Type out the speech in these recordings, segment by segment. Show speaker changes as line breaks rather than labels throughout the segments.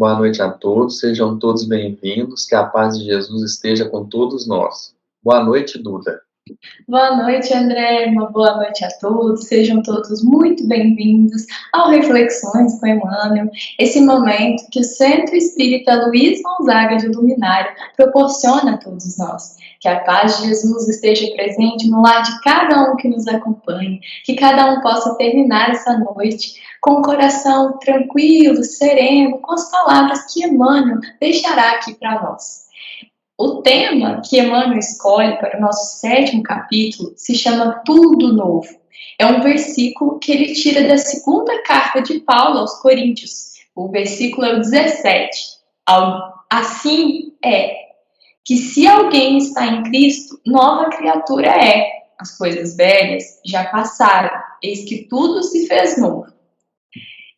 Boa noite a todos, sejam todos bem-vindos, que a paz de Jesus esteja com todos nós. Boa noite, Duda.
Boa noite, André. Uma boa noite a todos. Sejam todos muito bem-vindos ao Reflexões com Emmanuel, esse momento que o Centro Espírita Luiz Gonzaga de Luminária proporciona a todos nós. Que a paz de Jesus esteja presente no lar de cada um que nos acompanhe, que cada um possa terminar essa noite com o coração tranquilo, sereno, com as palavras que Emmanuel deixará aqui para nós. O tema que Emmanuel escolhe para o nosso 7º capítulo se chama Tudo Novo. É um versículo que ele tira da 2ª carta de Paulo aos Coríntios. O versículo é o 17. Assim é, que se alguém está em Cristo, nova criatura é. As coisas velhas já passaram, eis que tudo se fez novo.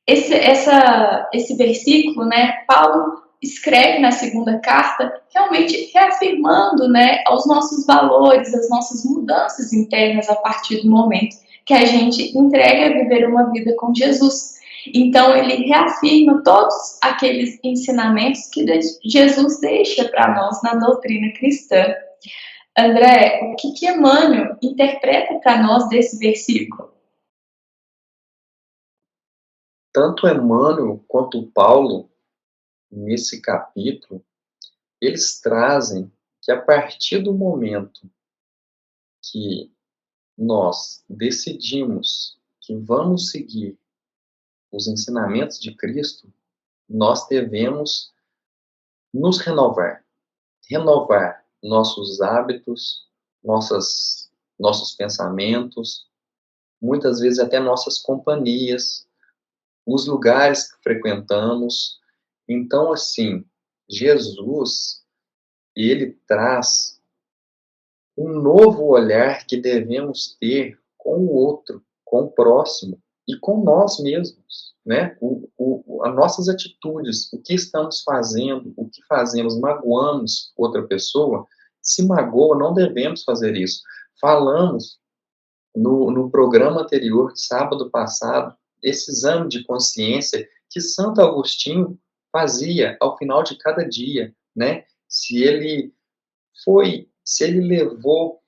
Esse versículo, Paulo escreve na 2ª carta, realmente reafirmando, os nossos valores, as nossas mudanças internas a partir do momento que a gente entrega a viver uma vida com Jesus. Então, ele reafirma todos aqueles ensinamentos que Jesus deixa para nós na doutrina cristã. André, o que Emmanuel interpreta para nós desse versículo?
Tanto Emmanuel quanto Paulo, nesse capítulo, eles trazem que a partir do momento que nós decidimos que vamos seguir os ensinamentos de Cristo, nós devemos nos renovar nossos hábitos, nossos pensamentos, muitas vezes até nossas companhias, os lugares que frequentamos. Então, assim, Jesus, ele traz um novo olhar que devemos ter com o outro, com o próximo e com nós mesmos, né? As nossas atitudes, o que estamos fazendo, o que fazemos, magoamos outra pessoa, se magoa, não devemos fazer isso. Falamos no programa anterior, de sábado passado, esse exame de consciência que Santo Agostinho fazia ao final de cada dia, né? Se ele levou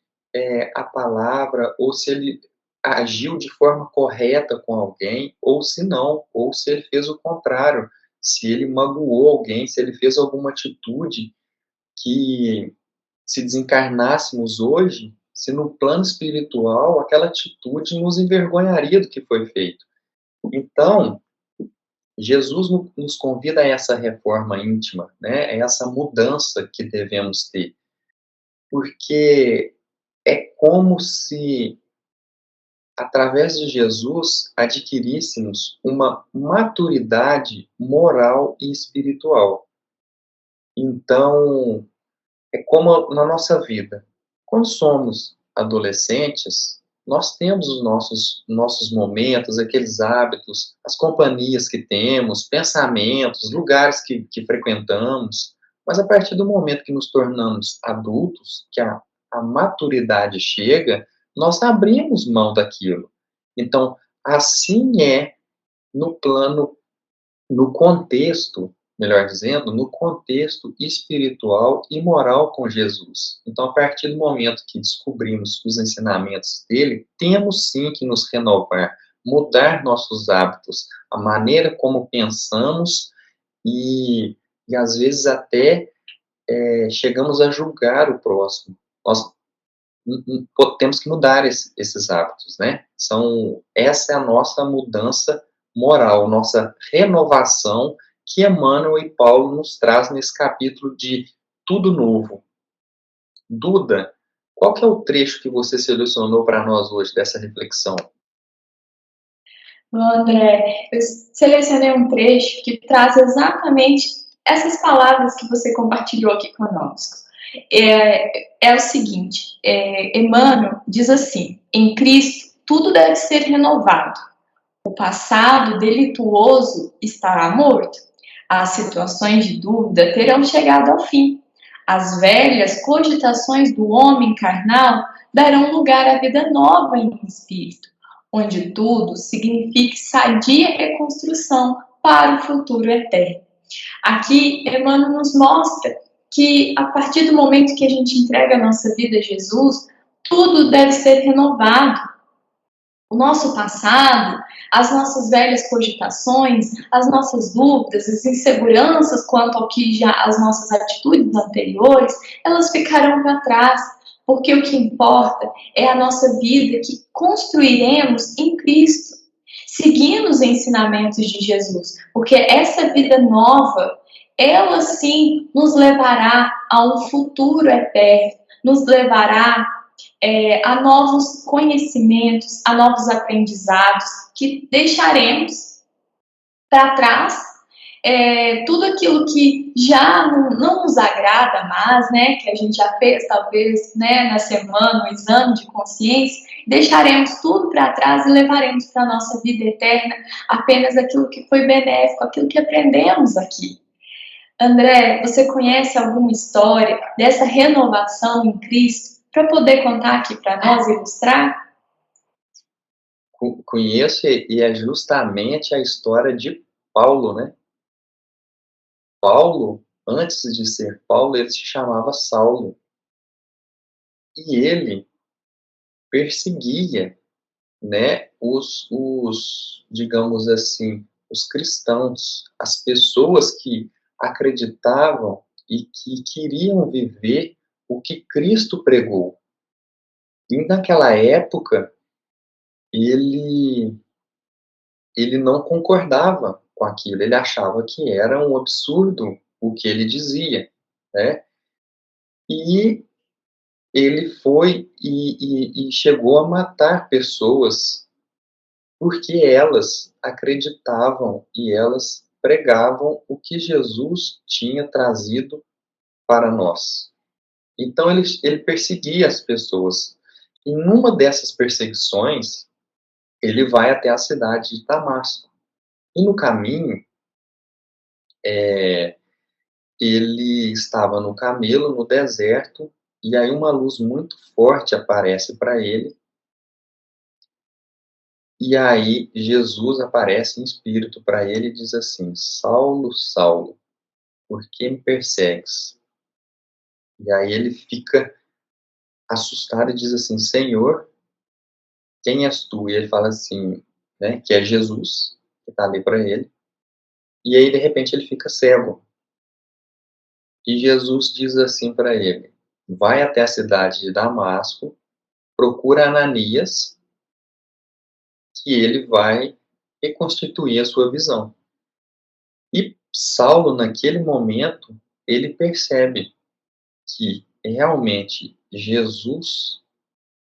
a palavra, ou se ele agiu de forma correta com alguém, ou se não, ou se ele fez o contrário, se ele magoou alguém, se ele fez alguma atitude que, se desencarnássemos hoje, se no plano espiritual aquela atitude nos envergonharia do que foi feito. Então, Jesus nos convida a essa reforma íntima, né? A essa mudança que devemos ter. Porque é como se, através de Jesus, adquiríssemos uma maturidade moral e espiritual. Então, é como na nossa vida. Quando somos adolescentes, nós temos os nossos momentos, aqueles hábitos, as companhias que temos, pensamentos, lugares que frequentamos. Mas a partir do momento que nos tornamos adultos, que a maturidade chega, nós abrimos mão daquilo. Então, assim é no plano, no contexto, melhor dizendo, no contexto espiritual e moral com Jesus. Então, a partir do momento que descobrimos os ensinamentos dele, temos sim que nos renovar, mudar nossos hábitos, a maneira como pensamos e às vezes até chegamos a julgar o próximo. Nós temos que mudar esses hábitos, né? Essa é a nossa mudança moral, nossa renovação que Emmanuel e Paulo nos traz nesse capítulo de Tudo Novo. Duda, qual que é o trecho que você selecionou para nós hoje dessa reflexão?
Bom, André, eu selecionei um trecho que traz exatamente essas palavras que você compartilhou aqui conosco. É o seguinte, Emmanuel diz assim: em Cristo tudo deve ser renovado. O passado delituoso estará morto. As situações de dúvida terão chegado ao fim. As velhas cogitações do homem carnal darão lugar à vida nova em espírito, onde tudo signifique sadia reconstrução para o futuro eterno. Aqui, Emmanuel nos mostra que a partir do momento que a gente entrega a nossa vida a Jesus, tudo deve ser renovado. O nosso passado, as nossas velhas cogitações, as nossas dúvidas, as inseguranças quanto ao que já as nossas atitudes anteriores, elas ficarão para trás, porque o que importa é a nossa vida que construiremos em Cristo, seguindo os ensinamentos de Jesus, porque essa vida nova, ela sim nos levará a um futuro eterno, nos levará a novos conhecimentos, a novos aprendizados que deixaremos para trás. Tudo aquilo que já não nos agrada mais, né, que a gente já fez talvez, né, na semana, um exame de consciência, deixaremos tudo para trás e levaremos para a nossa vida eterna apenas aquilo que foi benéfico, aquilo que aprendemos aqui. André, você conhece alguma história dessa renovação em Cristo para poder contar aqui para nós, ilustrar?
Conheço, e é justamente a história de Paulo, né? Paulo, antes de ser Paulo, ele se chamava Saulo. E ele perseguia, né, digamos assim, os cristãos, as pessoas que acreditavam e que queriam viver o que Cristo pregou. E naquela época, ele não concordava com aquilo, ele achava que era um absurdo o que ele dizia, né? E ele foi e chegou a matar pessoas porque elas acreditavam e elas pregavam o que Jesus tinha trazido para nós. Então ele perseguia as pessoas. E numa dessas perseguições, ele vai até a cidade de Damasco. E no caminho, ele estava no camelo, no deserto, e aí uma luz muito forte aparece para ele. E aí Jesus aparece em espírito para ele e diz assim: Saulo, Saulo, por que me persegues? E aí ele fica assustado e diz assim: Senhor, quem és tu? E ele fala assim, né, que é Jesus, que está ali para ele. E aí de repente ele fica cego. E Jesus diz assim para ele: vai até a cidade de Damasco, procura Ananias, que ele vai reconstituir a sua visão. E Saulo, naquele momento, ele percebe que realmente Jesus,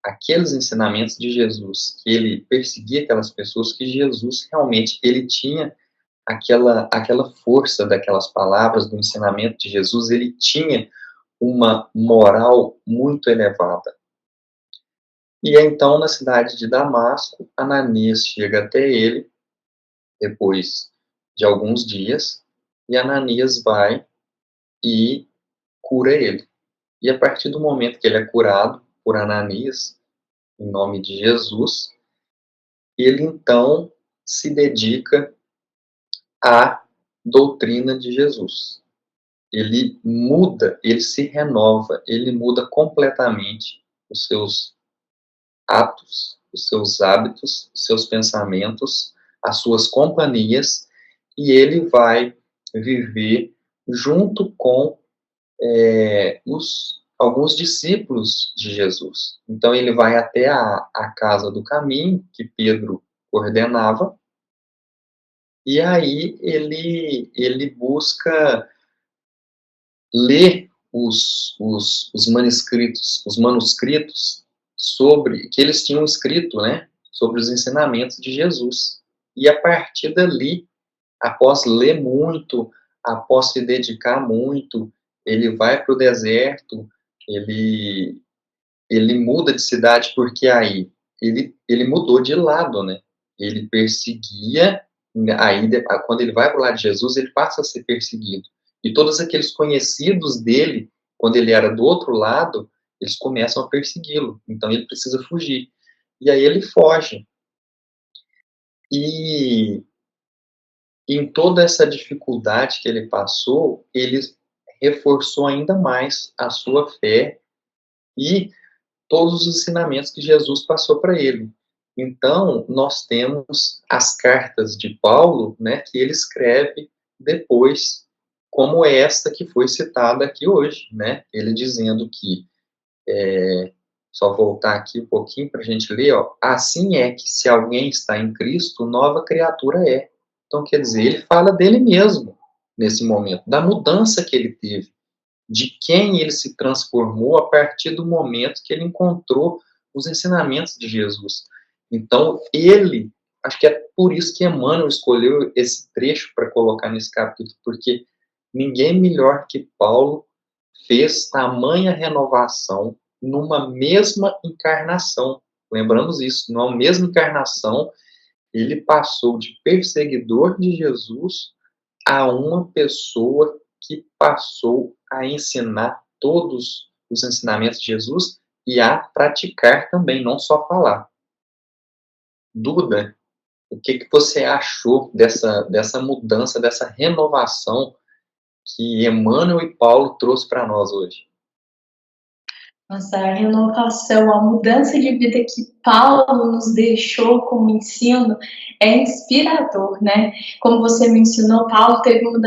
aqueles ensinamentos de Jesus, que ele perseguia aquelas pessoas, que Jesus realmente, ele tinha aquela força daquelas palavras, do ensinamento de Jesus, ele tinha uma moral muito elevada. E então, na cidade de Damasco, Ananias chega até ele, depois de alguns dias, e Ananias vai e cura ele. E a partir do momento que ele é curado por Ananias, em nome de Jesus, ele então se dedica à doutrina de Jesus. Ele muda, ele se renova, ele muda completamente os seus atos, os seus hábitos, os seus pensamentos, as suas companhias, e ele vai viver junto com alguns discípulos de Jesus. Então ele vai até a casa do caminho que Pedro coordenava, e aí ele busca ler os manuscritos sobre que eles tinham escrito, né, sobre os ensinamentos de Jesus. E a partir dali, após ler muito, após se dedicar muito, ele vai para o deserto, ele muda de cidade, porque aí ele mudou de lado, né? Ele perseguia, aí quando ele vai para o lado de Jesus, ele passa a ser perseguido. E todos aqueles conhecidos dele, quando ele era do outro lado, eles começam a persegui-lo. Então ele precisa fugir. E aí ele foge. E em toda essa dificuldade que ele passou, ele reforçou ainda mais a sua fé e todos os ensinamentos que Jesus passou para ele. Então, nós temos as cartas de Paulo, né, que ele escreve depois, como esta que foi citada aqui hoje, né, ele dizendo que, só voltar aqui um pouquinho para a gente ler, ó, assim é que se alguém está em Cristo, nova criatura é. Então, quer dizer, ele fala dele mesmo, nesse momento, da mudança que ele teve, de quem ele se transformou a partir do momento que ele encontrou os ensinamentos de Jesus. Então, ele, acho que é por isso que Emmanuel escolheu esse trecho para colocar nesse capítulo, porque ninguém melhor que Paulo fez tamanha renovação numa mesma encarnação. Lembramos isso, numa mesma encarnação, ele passou de perseguidor de Jesus a uma pessoa que passou a ensinar todos os ensinamentos de Jesus e a praticar também, não só falar. Duda, o que você achou dessa mudança, dessa renovação que Emmanuel e Paulo trouxe para nós hoje?
Nossa, a renovação, a mudança de vida que Paulo nos deixou como ensino é inspirador, né? Como você mencionou, Paulo teve uma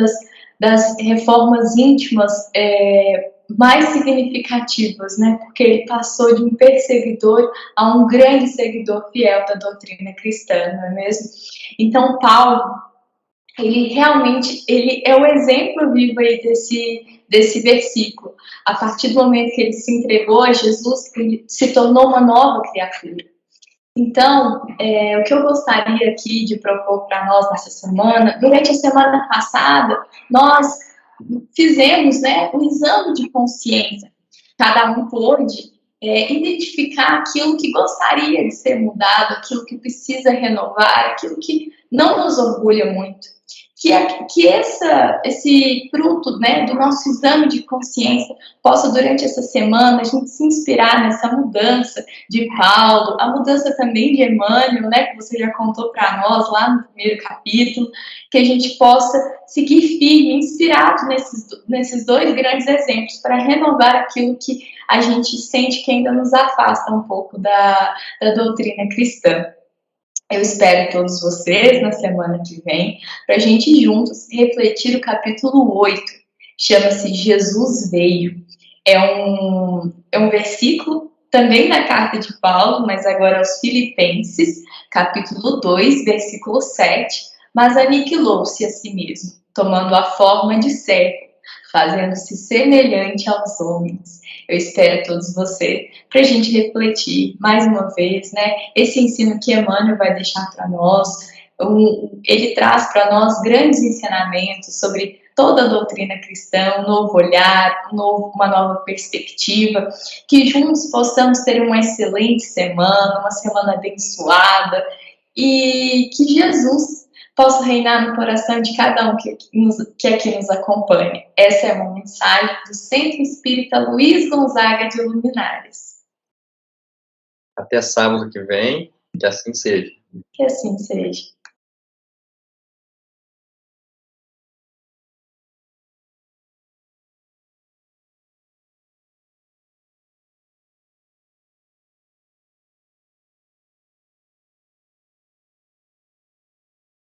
das reformas íntimas mais significativas, né? Porque ele passou de um perseguidor a um grande seguidor fiel da doutrina cristã, não é mesmo? Então, Paulo, ele realmente ele é o exemplo vivo aí desse versículo. A partir do momento que ele se entregou a Jesus, ele se tornou uma nova criatura. Então, o que eu gostaria aqui de propor para nós nessa semana, durante a semana passada, nós fizemos, né, um exame de consciência. Cada um pôde identificar aquilo que gostaria de ser mudado, aquilo que precisa renovar, aquilo que não nos orgulha muito. Que esse fruto, né, do nosso exame de consciência possa, durante essa semana, a gente se inspirar nessa mudança de Paulo, a mudança também de Emmanuel, né, que você já contou para nós lá no primeiro capítulo, que a gente possa seguir firme, inspirado nesses dois grandes exemplos, para renovar aquilo que a gente sente que ainda nos afasta um pouco da doutrina cristã. Eu espero todos vocês na semana que vem para a gente juntos refletir o capítulo 8. Chama-se Jesus Veio. É um versículo também da carta de Paulo, mas agora aos Filipenses, capítulo 2, versículo 7. Mas aniquilou-se a si mesmo, tomando a forma de servo, fazendo-se semelhante aos homens. Eu espero todos vocês para a gente refletir mais uma vez, né? Esse ensino que Emmanuel vai deixar para nós, ele traz para nós grandes ensinamentos sobre toda a doutrina cristã, um novo olhar, uma nova perspectiva, que juntos possamos ter uma excelente semana, uma semana abençoada, e que Jesus possa reinar no coração de cada um que aqui nos acompanha. Essa é uma mensagem do Centro Espírita Luiz Gonzaga de Luminares.
Até sábado que vem, que assim seja.
Que assim seja.